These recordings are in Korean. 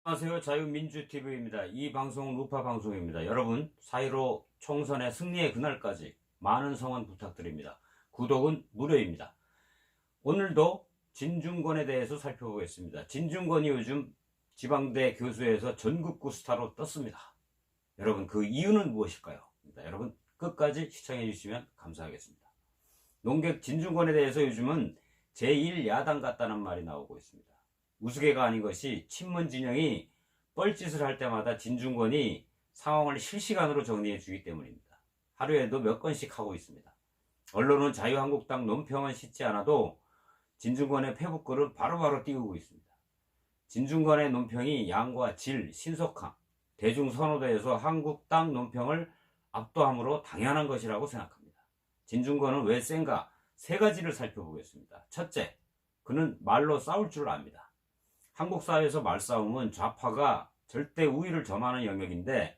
안녕하세요. 자유민주TV입니다. 이 방송은 우파 방송입니다. 여러분, 4.15 총선의 승리의 그날까지 많은 성원 부탁드립니다. 구독은 무료입니다. 오늘도 진중권에 대해서 살펴보겠습니다. 진중권이 요즘 지방대 교수에서 전국구 스타로 떴습니다. 여러분, 그 이유는 무엇일까요? 여러분, 끝까지 시청해 주시면 감사하겠습니다. 농객 진중권에 대해서 요즘은 제1야당 같다는 말이 나오고 있습니다. 우스개가 아닌 것이 친문 진영이 뻘짓을 할 때마다 진중권이 상황을 실시간으로 정리해 주기 때문입니다. 하루에도 몇 건씩 하고 있습니다. 언론은 자유한국당 논평은 싣지 않아도 진중권의 페북글은 바로바로 띄우고 있습니다. 진중권의 논평이 양과 질, 신속함, 대중선호도에서 한국당 논평을 압도함으로 당연한 것이라고 생각합니다. 진중권은 왜 센가? 세 가지를 살펴보겠습니다. 첫째, 그는 말로 싸울 줄 압니다. 한국 사회에서 말싸움은 좌파가 절대 우위를 점하는 영역인데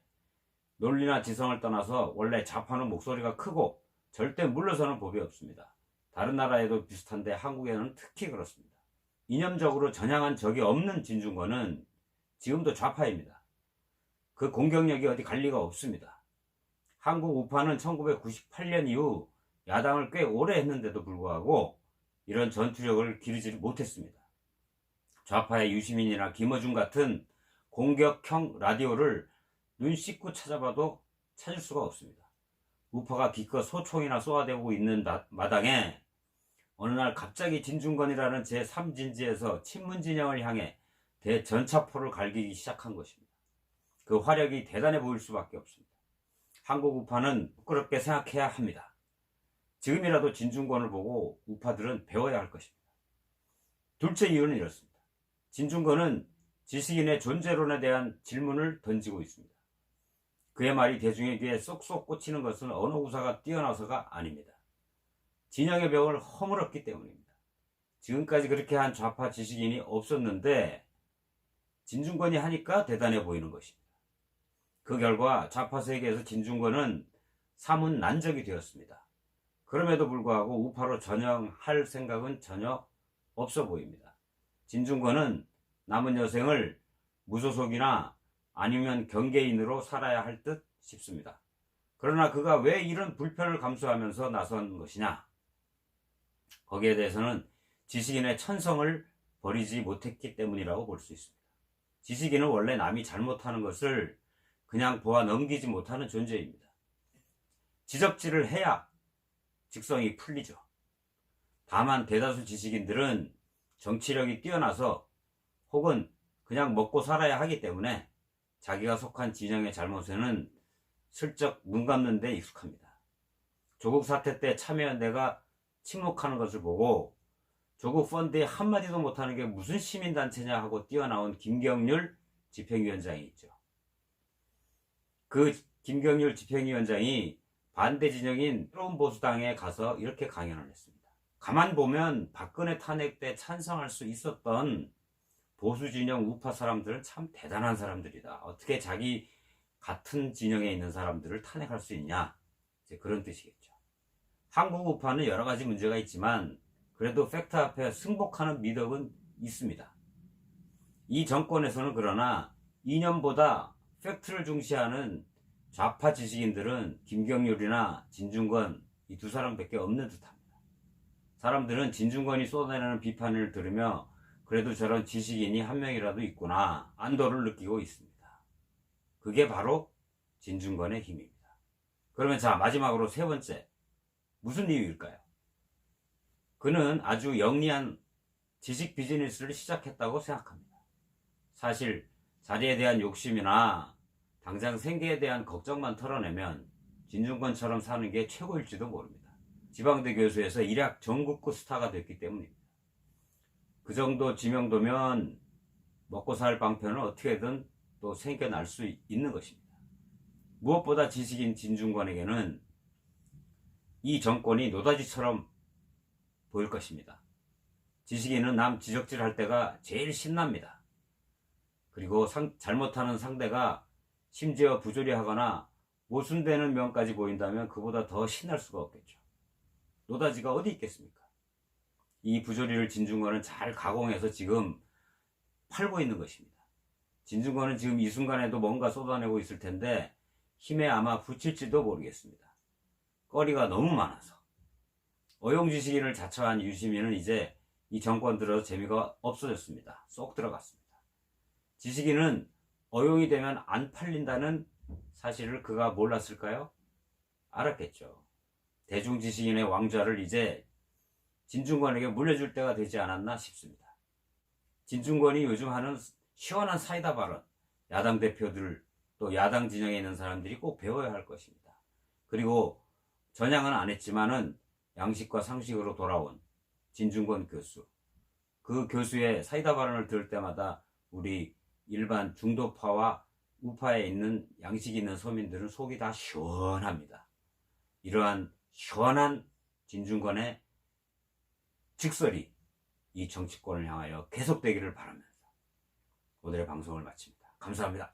논리나 지성을 떠나서 원래 좌파는 목소리가 크고 절대 물러서는 법이 없습니다. 다른 나라에도 비슷한데 한국에는 특히 그렇습니다. 이념적으로 전향한 적이 없는 진중권은 지금도 좌파입니다. 그 공격력이 어디 갈 리가 없습니다. 한국 우파는 1998년 이후 야당을 꽤 오래 했는데도 불구하고 이런 전투력을 기르지 못했습니다. 좌파의 유시민이나 김어준 같은 공격형 라디오를 눈 씻고 찾아봐도 찾을 수가 없습니다. 우파가 기껏 소총이나 쏘아대고 있는 마당에 어느 날 갑자기 진중권이라는 제3진지에서 친문진영을 향해 대전차포를 갈기기 시작한 것입니다. 그 화력이 대단해 보일 수밖에 없습니다. 한국 우파는 부끄럽게 생각해야 합니다. 지금이라도 진중권을 보고 우파들은 배워야 할 것입니다. 둘째 이유는 이렇습니다. 진중권은 지식인의 존재론에 대한 질문을 던지고 있습니다. 그의 말이 대중의 귀에 쏙쏙 꽂히는 것은 언어 구사가 뛰어나서가 아닙니다. 진영의 벽을 허물었기 때문입니다. 지금까지 그렇게 한 좌파 지식인이 없었는데 진중권이 하니까 대단해 보이는 것입니다. 그 결과 좌파 세계에서 진중권은 사문 난적이 되었습니다. 그럼에도 불구하고 우파로 전향할 생각은 전혀 없어 보입니다. 진중권은 남은 여생을 무소속이나 아니면 경계인으로 살아야 할 듯 싶습니다. 그러나 그가 왜 이런 불편을 감수하면서 나선 것이냐? 거기에 대해서는 지식인의 천성을 버리지 못했기 때문이라고 볼 수 있습니다. 지식인은 원래 남이 잘못하는 것을 그냥 보아 넘기지 못하는 존재입니다. 지적질을 해야 직성이 풀리죠. 다만 대다수 지식인들은 정치력이 뛰어나서 혹은 그냥 먹고 살아야 하기 때문에 자기가 속한 진영의 잘못에는 슬쩍 눈 감는 데 익숙합니다. 조국 사태 때 참여연대가 침묵하는 것을 보고 조국 펀드에 한마디도 못하는 게 무슨 시민단체냐 하고 뛰어나온 김경률 집행위원장이 있죠. 그 김경률 집행위원장이 반대 진영인 새로운 보수당에 가서 이렇게 강연을 했습니다. 가만 보면 박근혜 탄핵 때 찬성할 수 있었던 보수 진영 우파 사람들은 참 대단한 사람들이다. 어떻게 자기 같은 진영에 있는 사람들을 탄핵할 수 있냐? 이제 그런 뜻이겠죠. 한국 우파는 여러 가지 문제가 있지만 그래도 팩트 앞에 승복하는 미덕은 있습니다. 이 정권에서는 그러나 이념보다 팩트를 중시하는 좌파 지식인들은 김경률이나 진중권 이 두 사람밖에 없는 듯합니다. 사람들은 진중권이 쏟아내는 비판을 들으며 그래도 저런 지식인이 한 명이라도 있구나 안도를 느끼고 있습니다. 그게 바로 진중권의 힘입니다. 그러면 자, 마지막으로 세 번째, 무슨 이유일까요? 그는 아주 영리한 지식 비즈니스를 시작했다고 생각합니다. 사실 자리에 대한 욕심이나 당장 생계에 대한 걱정만 털어내면 진중권처럼 사는 게 최고일지도 모릅니다. 지방대 교수에서 일약 전국구 스타가 됐기 때문입니다. 그 정도 지명도면 먹고 살 방편은 어떻게든 또 생겨날 수 있는 것입니다. 무엇보다 지식인 진중권에게는 이 정권이 노다지처럼 보일 것입니다. 지식인은 남 지적질할 때가 제일 신납니다. 그리고 잘못하는 상대가 심지어 부조리하거나 모순되는 면까지 보인다면 그보다 더 신날 수가 없겠죠. 노다지가 어디 있겠습니까? 이 부조리를 진중권은 잘 가공해서 지금 팔고 있는 것입니다. 진중권은 지금 이 순간에도 뭔가 쏟아내고 있을 텐데 힘에 아마 부칠지도 모르겠습니다. 거리가 너무 많아서. 어용지식인을 자처한 유시민은 이제 이 정권 들어 재미가 없어졌습니다. 쏙 들어갔습니다. 지식인은 어용이 되면 안 팔린다는 사실을 그가 몰랐을까요? 알았겠죠. 대중지식인의 왕좌를 이제 진중권에게 물려줄 때가 되지 않았나 싶습니다. 진중권이 요즘 하는 시원한 사이다 발언, 야당 대표들 또 야당 진영에 있는 사람들이 꼭 배워야 할 것입니다. 그리고 전향은 안 했지만은 양식과 상식으로 돌아온 진중권 교수, 그 교수의 사이다 발언을 들을 때마다 우리 일반 중도파와 우파에 있는 양식 있는 서민들은 속이 다 시원합니다. 이러한 시원한 진중권의 직설이 이 정치권을 향하여 계속되기를 바라면서 오늘의 방송을 마칩니다. 감사합니다.